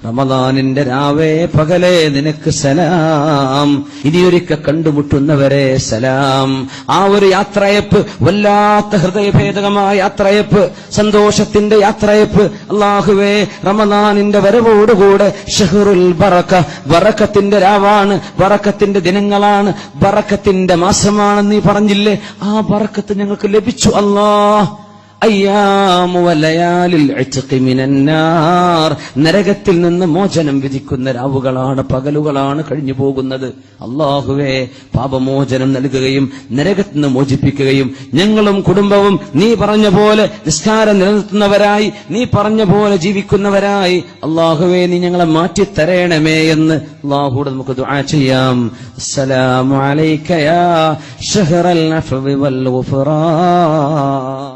റമദാനിന്റെ രാവേ പകലേ നിനക്ക് സലാം. ഇനിയൊരിക്കൽ കണ്ടുമുട്ടുന്നവരെ സലാം. ആ ഒരു യാത്രയപ്പ്, വല്ലാത്ത ഹൃദയഭേദകമായ യാത്രയപ്പ്, സന്തോഷത്തിന്റെ യാത്രയപ്പ്. അല്ലാഹുവേ, റമദാനിന്റെ വരവോടുകൂടെ ഷഹ്റുൽ ബറക, ബറക്കത്തിന്റെ രാവാണ്, ബറക്കത്തിന്റെ ദിനങ്ങളാണ്, ബറക്കത്തിന്റെ മാസമാണെന്ന് നീ പറഞ്ഞില്ലേ? ആ ബറക്കത്ത് ഞങ്ങൾക്ക് ലഭിച്ചു അല്ലാഹ്. അയ്യാമു വലയാലിൽ ഇത്ഖി മിനന്നാർ, നരകത്തിൽ നിന്ന് മോചനം വിധിക്കുന്ന രാവുകളാണ്, പകലുകളാണ് കഴിഞ്ഞു പോകുന്നത്. അല്ലാഹുവേ, പാപമോചനം നൽകുകയും നരകത്തിൽ നിന്ന് മോചിപ്പിക്കുകയും ഞങ്ങളും കുടുംബവും നീ പറഞ്ഞ പോലെ നിസ്കാരം നിലനിർത്തുന്നവരായി, നീ പറഞ്ഞ പോലെ ജീവിക്കുന്നവരായി അല്ലാഹുവേ നീ ഞങ്ങളെ മാറ്റിത്തരേണമേ എന്ന് അല്ലാഹുവോട് നമുക്ക് ദുആ ചെയ്യാം. അസ്സലാമു അലൈക യാ ശഹ്റൽ അഫ്വി വൽ ഗുഫ്റാൻ.